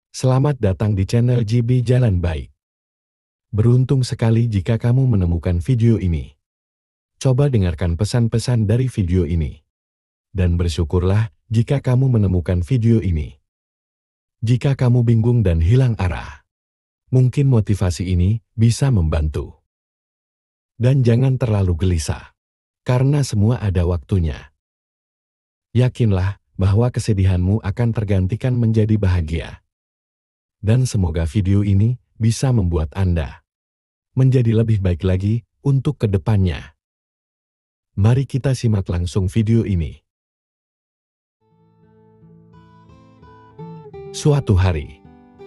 Selamat datang di channel GB Jalan Baik. Beruntung sekali jika kamu menemukan video ini. Coba dengarkan pesan-pesan dari video ini. Dan bersyukurlah jika kamu menemukan video ini. Jika kamu bingung dan hilang arah, mungkin motivasi ini bisa membantu. Dan jangan terlalu gelisah, karena semua ada waktunya. Yakinlah bahwa kesedihanmu akan tergantikan menjadi bahagia. Dan semoga video ini bisa membuat Anda menjadi lebih baik lagi untuk kedepannya. Mari kita simak langsung video ini. Suatu hari,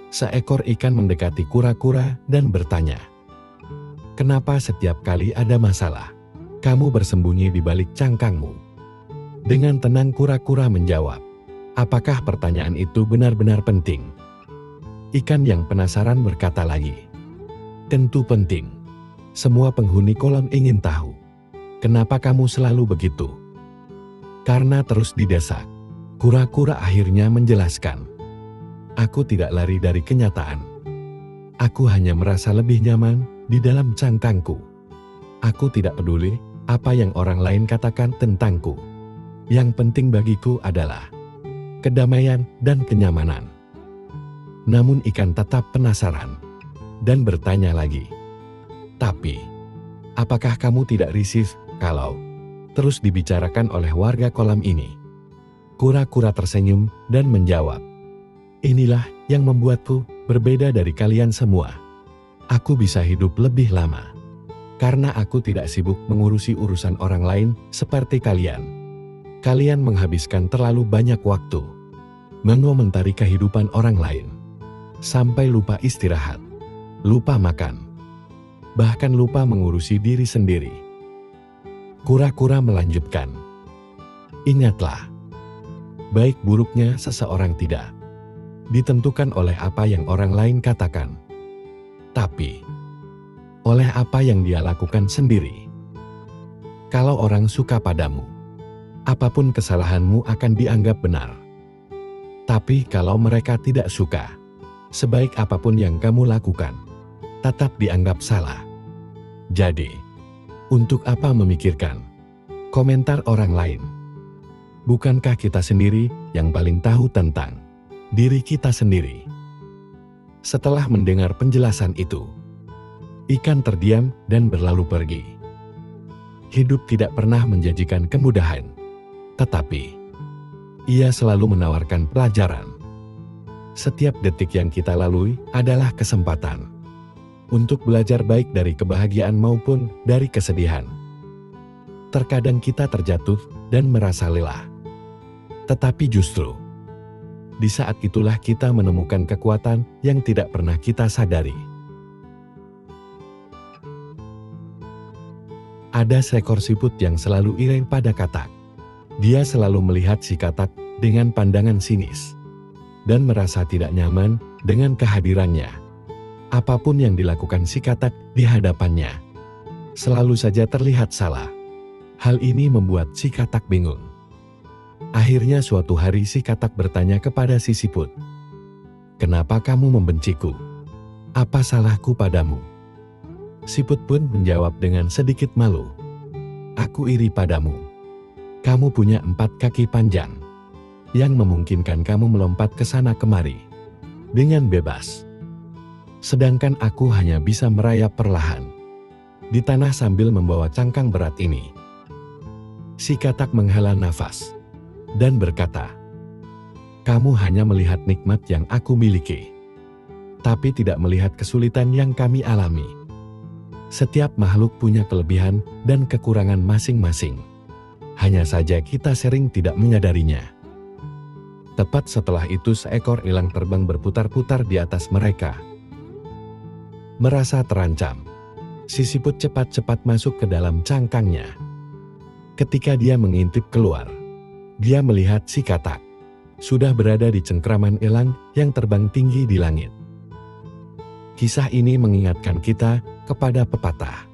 seekor ikan mendekati kura-kura dan bertanya, "Kenapa setiap kali ada masalah, kamu bersembunyi di balik cangkangmu?" Dengan tenang kura-kura menjawab, "Apakah pertanyaan itu benar-benar penting?" Ikan yang penasaran berkata lagi, "Tentu penting. Semua penghuni kolam ingin tahu. Kenapa kamu selalu begitu?" Karena terus didesak, kura-kura akhirnya menjelaskan, "Aku tidak lari dari kenyataan. Aku hanya merasa lebih nyaman di dalam cangkangku. Aku tidak peduli apa yang orang lain katakan tentangku. Yang penting bagiku adalah kedamaian dan kenyamanan." Namun ikan tetap penasaran dan bertanya lagi, "Tapi, apakah kamu tidak risih kalau terus dibicarakan oleh warga kolam ini?" Kura-kura tersenyum dan menjawab, "Inilah yang membuatku berbeda dari kalian semua. Aku bisa hidup lebih lama karena aku tidak sibuk mengurusi urusan orang lain seperti kalian. Kalian menghabiskan terlalu banyak waktu mengomentari kehidupan orang lain, sampai lupa istirahat, lupa makan, bahkan lupa mengurusi diri sendiri." Kura-kura melanjutkan, "Ingatlah, baik buruknya seseorang tidak ditentukan oleh apa yang orang lain katakan, tapi oleh apa yang dia lakukan sendiri. Kalau orang suka padamu, apapun kesalahanmu akan dianggap benar. Tapi kalau mereka tidak suka, sebaik apapun yang kamu lakukan, tetap dianggap salah. Jadi, untuk apa memikirkan komentar orang lain? Bukankah kita sendiri yang paling tahu tentang diri kita sendiri?" Setelah mendengar penjelasan itu, ikan terdiam dan berlalu pergi. Hidup tidak pernah menjanjikan kemudahan, tetapi ia selalu menawarkan pelajaran. Setiap detik yang kita lalui adalah kesempatan untuk belajar baik dari kebahagiaan maupun dari kesedihan. Terkadang kita terjatuh dan merasa lelah. Tetapi justru di saat itulah kita menemukan kekuatan yang tidak pernah kita sadari. Ada seekor siput yang selalu iri pada katak. Dia selalu melihat si katak dengan pandangan sinis dan merasa tidak nyaman dengan kehadirannya. Apapun yang dilakukan si katak di hadapannya selalu saja terlihat salah. Hal ini membuat si katak bingung. Akhirnya suatu hari si katak bertanya kepada si siput, "Kenapa kamu membenciku? Apa salahku padamu?" Siput pun menjawab dengan sedikit malu, "Aku iri padamu. Kamu punya 4 kaki panjang yang memungkinkan kamu melompat ke sana kemari dengan bebas. Sedangkan aku hanya bisa merayap perlahan di tanah sambil membawa cangkang berat ini." Si katak menghela nafas dan berkata, "Kamu hanya melihat nikmat yang aku miliki, tapi tidak melihat kesulitan yang kami alami. Setiap makhluk punya kelebihan dan kekurangan masing-masing. Hanya saja kita sering tidak menyadarinya." Tepat setelah itu seekor elang terbang berputar-putar di atas mereka. Merasa terancam, si siput cepat-cepat masuk ke dalam cangkangnya. Ketika dia mengintip keluar, dia melihat si katak sudah berada di cengkraman elang yang terbang tinggi di langit. Kisah ini mengingatkan kita kepada pepatah,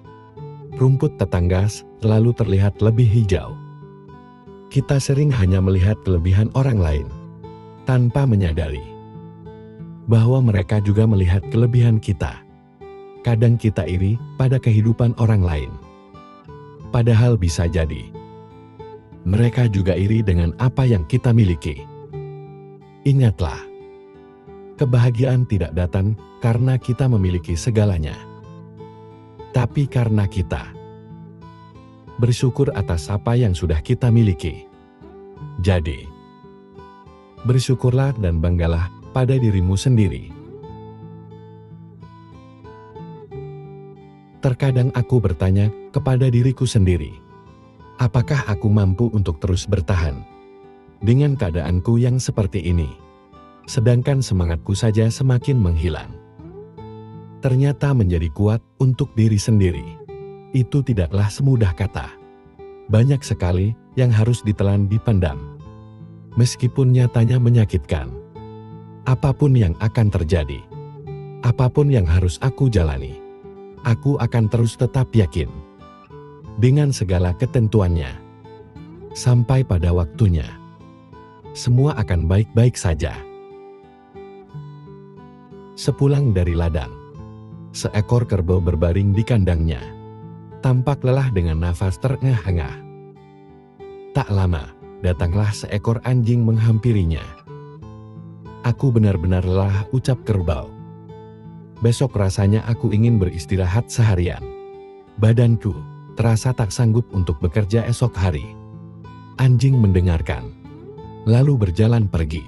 "Rumput tetangga selalu terlihat lebih hijau." Kita sering hanya melihat kelebihan orang lain tanpa menyadari bahwa mereka juga melihat kelebihan kita. Kadang kita iri pada kehidupan orang lain. Padahal bisa jadi mereka juga iri dengan apa yang kita miliki. Ingatlah, kebahagiaan tidak datang karena kita memiliki segalanya, tapi karena kita bersyukur atas apa yang sudah kita miliki. Jadi, bersyukurlah dan banggalah pada dirimu sendiri. Terkadang aku bertanya kepada diriku sendiri, apakah aku mampu untuk terus bertahan dengan keadaanku yang seperti ini, sedangkan semangatku saja semakin menghilang. Ternyata menjadi kuat untuk diri sendiri, itu tidaklah semudah kata. Banyak sekali yang harus ditelan dipendam. Meskipun nyatanya menyakitkan, apapun yang akan terjadi, apapun yang harus aku jalani, aku akan terus tetap yakin dengan segala ketentuannya. Sampai pada waktunya, semua akan baik-baik saja. Sepulang dari ladang, seekor kerbau berbaring di kandangnya, tampak lelah dengan nafas terengah-engah. Tak lama, datanglah seekor anjing menghampirinya. "Aku benar-benar lelah," ucap kerbau. "Besok rasanya aku ingin beristirahat seharian. Badanku terasa tak sanggup untuk bekerja esok hari." Anjing mendengarkan, lalu berjalan pergi.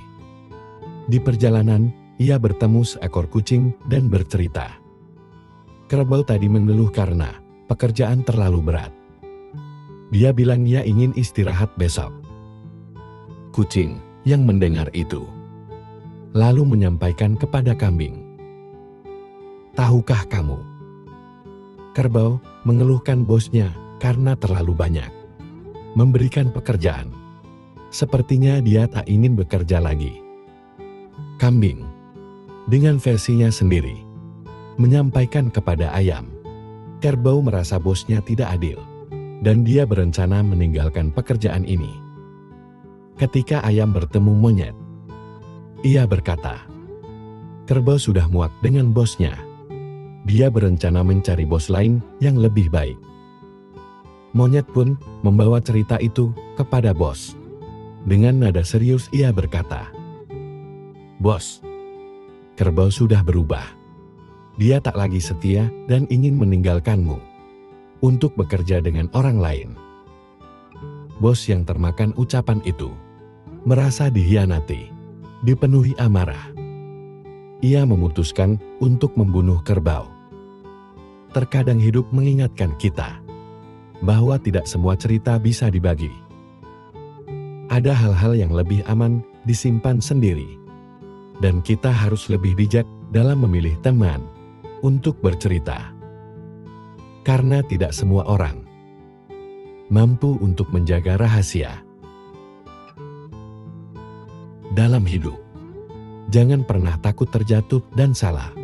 Di perjalanan, ia bertemu seekor kucing dan bercerita. Kerbau tadi mengeluh karena pekerjaan terlalu berat. Dia bilang ia ingin istirahat besok. Kucing yang mendengar itu lalu menyampaikan kepada kambing, "Tahukah kamu, kerbau mengeluhkan bosnya karena terlalu banyak memberikan pekerjaan. Sepertinya dia tak ingin bekerja lagi." Kambing dengan versinya sendiri menyampaikan kepada ayam, kerbau merasa bosnya tidak adil dan dia berencana meninggalkan pekerjaan ini. Ketika ayam bertemu monyet, ia berkata, kerbau sudah muak dengan bosnya. Dia berencana mencari bos lain yang lebih baik. Monyet pun membawa cerita itu kepada bos. Dengan nada serius ia berkata, "Bos, kerbau sudah berubah. Dia tak lagi setia dan ingin meninggalkanmu untuk bekerja dengan orang lain." Bos yang termakan ucapan itu merasa dihianati, dipenuhi amarah. Ia memutuskan untuk membunuh kerbau. Terkadang hidup mengingatkan kita bahwa tidak semua cerita bisa dibagi. Ada hal-hal yang lebih aman disimpan sendiri, dan kita harus lebih bijak dalam memilih teman untuk bercerita. Karena tidak semua orang mampu untuk menjaga rahasia. Dalam hidup, jangan pernah takut terjatuh dan salah.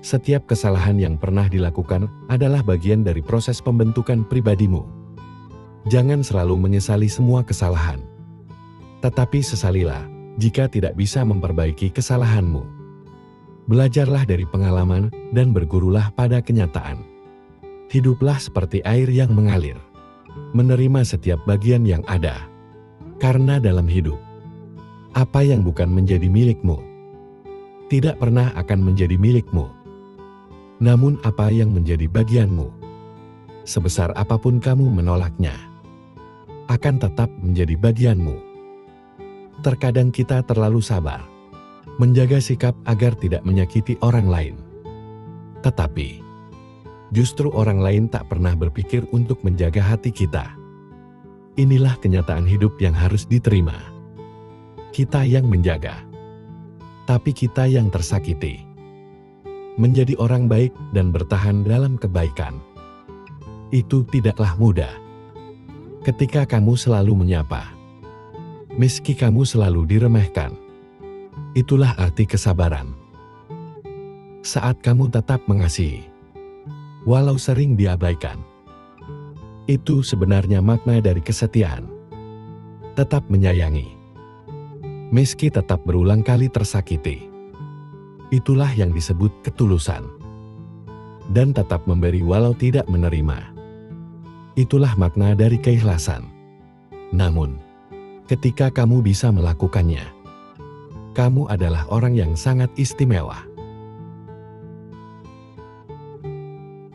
Setiap kesalahan yang pernah dilakukan adalah bagian dari proses pembentukan pribadimu. Jangan selalu menyesali semua kesalahan, tetapi sesalilah jika tidak bisa memperbaiki kesalahanmu. Belajarlah dari pengalaman dan bergurulah pada kenyataan. Hiduplah seperti air yang mengalir, menerima setiap bagian yang ada. Karena dalam hidup, apa yang bukan menjadi milikmu tidak pernah akan menjadi milikmu. Namun apa yang menjadi bagianmu, sebesar apapun kamu menolaknya, akan tetap menjadi bagianmu. Terkadang kita terlalu sabar, menjaga sikap agar tidak menyakiti orang lain. Tetapi, justru orang lain tak pernah berpikir untuk menjaga hati kita. Inilah kenyataan hidup yang harus diterima. Kita yang menjaga, tapi kita yang tersakiti. Menjadi orang baik dan bertahan dalam kebaikan, itu tidaklah mudah. Ketika kamu selalu menyapa, meski kamu selalu diremehkan, itulah arti kesabaran. Saat kamu tetap mengasihi, walau sering diabaikan, itu sebenarnya makna dari kesetiaan. Tetap menyayangi, meski tetap berulang kali tersakiti. Itulah yang disebut ketulusan. Dan tetap memberi walau tidak menerima. Itulah makna dari keikhlasan. Namun, ketika kamu bisa melakukannya, kamu adalah orang yang sangat istimewa.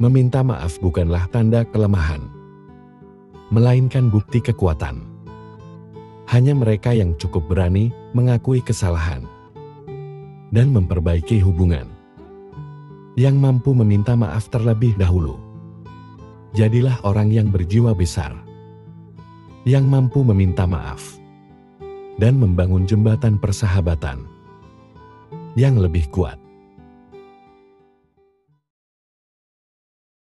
Meminta maaf bukanlah tanda kelemahan, melainkan bukti kekuatan. Hanya mereka yang cukup berani mengakui kesalahan dan memperbaiki hubungan, yang mampu meminta maaf terlebih dahulu. Jadilah orang yang berjiwa besar, yang mampu meminta maaf dan membangun jembatan persahabatan yang lebih kuat.